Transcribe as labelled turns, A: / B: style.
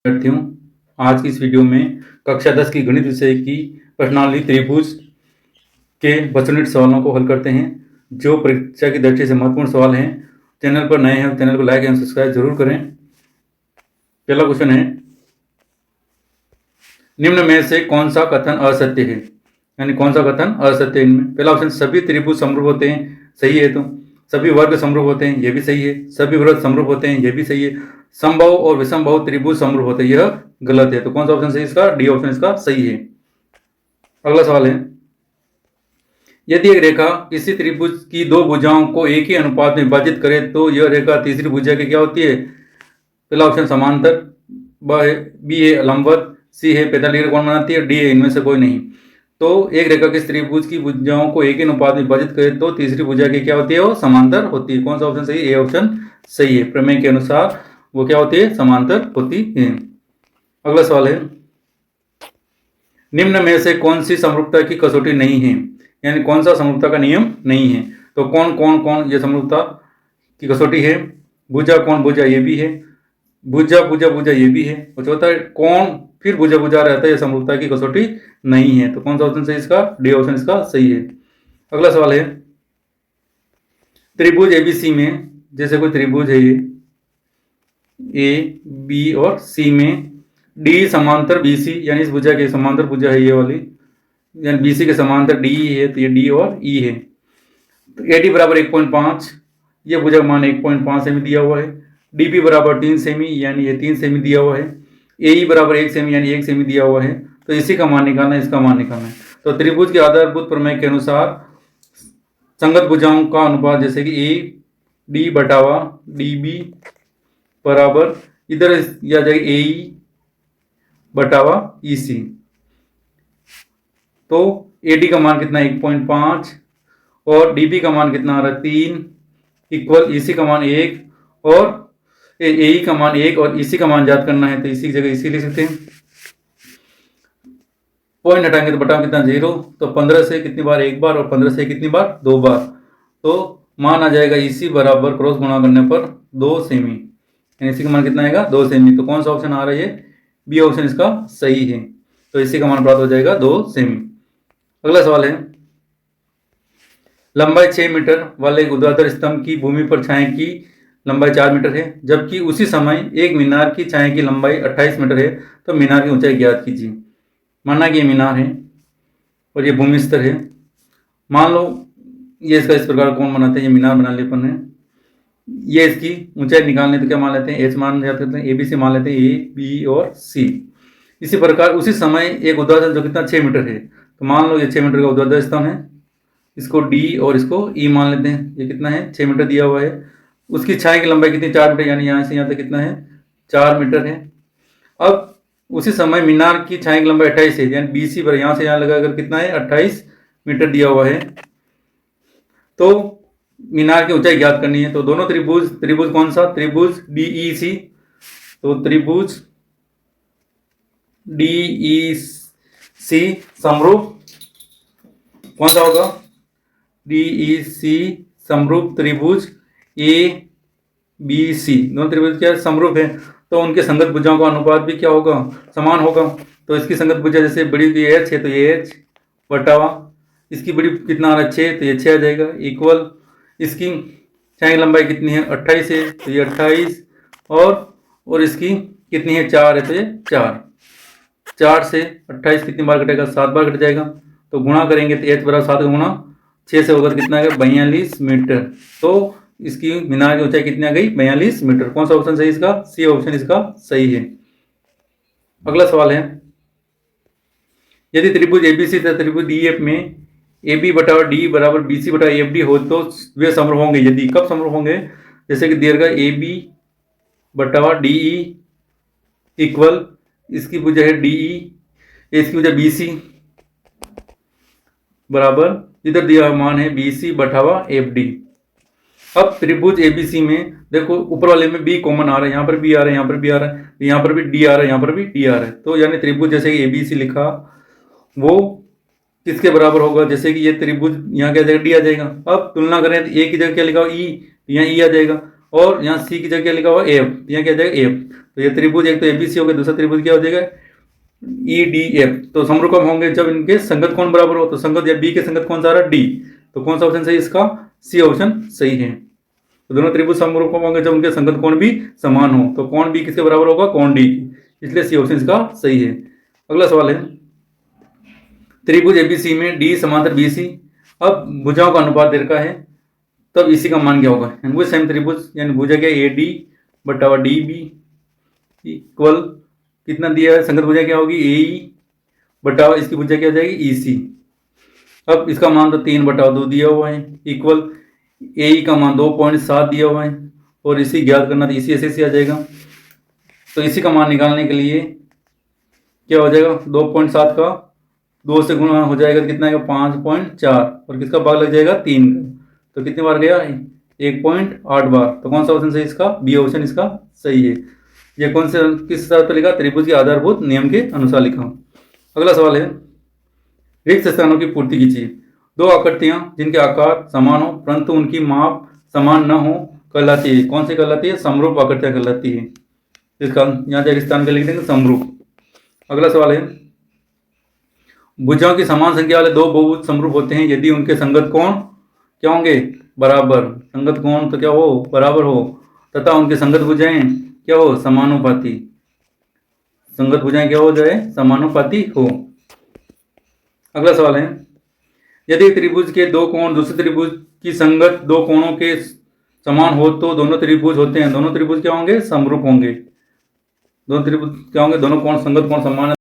A: करती हूँ। आज की इस वीडियो में कक्षा 10 की गणित विषय की प्रश्नावली त्रिभुज के बचनिट सवालों को हल करते हैं, जो परीक्षा की दृष्टि से महत्वपूर्ण सवाल हैं। चैनल पर नए हैं तो चैनल को लाइक एवं सब्सक्राइब जरूर करें। पहला क्वेश्चन है, निम्न में से कौन सा कथन असत्य है, यानी कौन सा कथन असत्य है इनमें। पहला ऑप्शन, सभी त्रिभुज समरूप होते हैं, सही है। तो सभी वर्ग समरूप होते हैं, यह भी सही है। सभी वृत्त समरूप होते हैं, यह भी सही है। समबाहु और विषमबाहु त्रिभुज समरूप होते हैं, यह गलत है। तो कौन सा ऑप्शन सही इसका? डी ऑप्शन इसका सही है। अगला सवाल है, यदि एक रेखा किसी त्रिभुज की दो भुजाओं को एक ही अनुपात में विभाजित करे तो यह रेखा तीसरी भुजा की क्या होती है? पहला ऑप्शन समांतर, बी है लंबवत, सी है 45 डिग्री कोण बनाती है, डी है इनमें से कोई नहीं। तो एक रेखा किसी त्रिभुज की भुजाओं को एक ही अनुपात में विभाजित करे तो तीसरी भुजा की क्या होती है? वो समांतर होती है। कौन सा ऑप्शन सही है? ए ऑप्शन सही है। प्रमेय के अनुसार वो क्या होती है? समांतर होती है। अगला सवाल है, निम्न में से कौन सी समरूपता की कसौटी नहीं है, यानी कौन सा समरूपता का नियम नहीं है। तो कौन कौन कौन ये समरूपता की कसौटी है? भुजा कोण भुजा ये भी है, भुजा भुजा भुजा ये भी है, और चौथा कोण फिर भुजा भुजा रहता है, ये समरूपता की कसौटी नहीं है। तो कौन सा ऑप्शन सही इसका? डी ऑप्शन इसका सही है। अगला सवाल है, त्रिभुज एबीसी में, जैसे कोई त्रिभुज है ये ए बी और सी में डी समांतर बीसी, यानी इस भुजा के समांतर भुजा है ये वाली, यानी बीसी के समांतर डी है, तो ये डी और ई है। तो ए डी बराबर 1.5, ये भुजा का मान 1.5 सेमी दिया हुआ है। डी बी बराबर 3 सेमी, यानी ये 3 सेमी दिया हुआ है। ए ई बराबर 1 सेमी, यानी 1 सेमी दिया हुआ है। तो इसी का मान निकालना है, इसका मान निकालना है। तो त्रिभुज के आधारभूत प्रमेय के अनुसार संगत भुजाओं का अनुपात, जैसे कि ए डी बटावा डी बी बराबर, इधर यह आ जाएगा ए ई बटावा ई सी। तो ए डी का मान कितना है? 1.5, और डी बी का मान कितना आ रहा है? 3, इक्वल ई सी का मान 1, और ए ई का मान 1, और इसी का मान ज्ञात करना है। तो इसी की जगह इसी लिख सकते हैं। पॉइंट हटाएंगे तो बटा कितना? 0। तो 15 से कितनी बार? एक बार, और 15 से कितनी बार? 2 बार। तो मान आ जाएगा इसी बराबर क्रॉस गुणा करने पर 2 सेमी, यानी इसी का मान कितना आएगा? 2 सेमी। तो कौन सा ऑप्शन आ रहा है? बी ऑप्शन इसका सही है। तो इसी का मान प्राप्त हो जाएगा 2 सेमी। अगला सवाल है, लंबाई 6 मीटर वाले एक ऊर्ध्वाधर स्तंभ की भूमि पर छाया की लंबाई 4 मीटर है, जबकि उसी समय एक मीनार की छाया की लंबाई 28 मीटर है। तो मीनार की ऊंचाई ज्ञात कीजिए। माना कि ये मीनार है और ये भूमि स्तर है। मान लो ये इसका इस प्रकार कौन बनाते हैं, ये मीनार बना लिए अपन ने। ये इसकी ऊंचाई निकालने तो क्या मान लेते हैं? एच मान जाते हैं, ए बी सी मान लेते हैं, ए बी और सी। इसी प्रकार उसी समय एक ऊर्ध्वाधर जो कितना 6 मीटर है, तो मान लो ये 6 मीटर का ऊर्ध्वाधर स्तंभ है, इसको डी और इसको ई मान लेते हैं। ये कितना है? 6 मीटर दिया हुआ है। उसकी छाया की लंबाई कितनी? 4 मीटर, यानी यहाँ से यहाँ तक कितना है? 4 मीटर है। अब उसी समय मीनार की छाया की लंबाई 28 है, यानी बी सी पर यहाँ से यहाँ लगाकर कितना है? 28 मीटर दिया हुआ है। तो मीनार की ऊंचाई ज्ञात करनी है। तो दोनों त्रिभुज कौन सा? त्रिभुज डी ई सी। तो त्रिभुज डी ई सी समरूप कौन सा होगा? डी ई सी समरूप त्रिभुज ए बी सी, दोनों त्रिभुज क्या समरूप है, तो उनके संगत भुजाओं का अनुपात भी क्या होगा? समान होगा। तो इसकी संगत भुजा जैसे बड़ी की एच है, तो ये एच बटावा इसकी बड़ी कितना आ रहा है? 6, तो ये 6 आ जाएगा, इक्वल इसकी छाया की लंबाई कितनी है? 28 है, तो ये 28, और इसकी कितनी है? 4 है, तो ये 4 से 28 कितनी बार कटेगा? 7 बार कट जाएगा। तो गुणा करेंगे तो एच बराबर 7 का गुणा 6 से होगा तो कितना आएगा? 42 मीटर। तो इसकी मीनार की ऊंचाई कितनी आ गई? 42 मीटर। कौन सा ऑप्शन सही इसका? सी ऑप्शन इसका सही है। अगला सवाल है, यदि त्रिभुज एबीसी तथा त्रिभुज डीएफ में ए बी बटा डी बराबर बी सी बटा एफ डी हो तो वे समरूप होंगे। यदि कब समरूप होंगे? जैसे कि दीर्घ ए बी बटा डी ई इक्वल इसकी भुजा है डी ई, इसकी भुजा बी सी बराबर इधर दिया मान है बी सी बटावा एफ डी। अब त्रिभुज एबीसी में देखो ऊपर वाले में बी कॉमन आ रहा है, यहाँ पर बी आ रहा है, यहाँ पर बी आ रहा है, यहाँ पर भी डी आ रहा है, यहाँ पर भी डी आ रहा है। तो यानी त्रिभुज जैसे कि एबीसी लिखा वो किसके बराबर होगा? जैसे कि ये त्रिभुज यहाँ क्या आ जाएगा? डी आ जाएगा। अब तुलना करें तो ए की जगह क्या लिखा हो? ई, यहाँ ई आ जाएगा। और यहाँ सी की जगह लिखा हुआ एफ, यहाँ क्या हो जाएगा एफ। तो ये त्रिभुज एक तो एबीसी हो गया, दूसरा त्रिभुज क्या हो जाएगा ईडीएफ। तो समरूप कब होंगे जब इनके संगत कोण बराबर हो। तो संगत या बी के संगत कौन सा आ रहा है डी, तो कौन सा ऑप्शन सही इसका सी ऑप्शन सही है। तो दोनों त्रिभुज समरूप कब होंगे जब उनके संगत कोण भी समान हो। तो कोण बी किसके बराबर होगा कोण डी की, इसलिए सी ऑप्शन इसका सही है। अगला सवाल है त्रिभुज एबीसी में डी समांतर बीसी, अब भुजाओं का अनुपात दे रखा है, तब इसी का मान क्या होगा। वो सेम त्रिभुज यानी भुजा क्या ए डी बटा डी बी इक्वल कितना दिया है, संगत भुजा क्या होगी ए ई बटा इसकी भुजा क्या हो जाएगी ई सी। अब इसका मान तो 3/2 दिया हुआ है इक्वल ए ई का मान 2.7 दिया हुआ है और इसी ज्ञात करना, तो इसी ऐसे आ जाएगा। तो इसी का मान निकालने के लिए क्या हो जाएगा 2.7 का 2 से गुणा हो जाएगा तो कितना आएगा 5.4 और किसका भाग लग जाएगा 3 का, तो कितनी बार गया 1.8 बार। तो कौन सा ऑप्शन सही इसका बी ऑप्शन इसका सही है। ये कौन से किस हिसाब पर लिखा त्रिभुज के आधारभूत नियम के अनुसार लिखा। अगला सवाल है रिक्त स्थानों की पूर्ति कीजिए। दो आकृतियां जिनके आकार समान हो परंतु उनकी माप समान न हो कहलाती है, कौन सी कहलाती है समरूप आकृतियां कहलाती है। इसका यहाँ से स्थान के लिख देंगे समरूप। अगला सवाल है भुजाओं की समान संख्या वाले दो बहुभुज समरूप होते हैं यदि उनके संगत कोण क्या होंगे बराबर, संगत कोण तो क्या हो बराबर हो तथा उनके संगत भुजाएं क्या हो समानुपाती, संगत भुजाएं क्या हो जाए समानुपाती हो। अगला सवाल है यदि त्रिभुज के दो कोण दूसरे त्रिभुज की संगत दो कोणों के समान हो तो दोनों त्रिभुज होते हैं, दोनों त्रिभुज क्या होंगे समरूप होंगे। दोनों त्रिभुज क्या होंगे दोनों कोण संगत कोण समान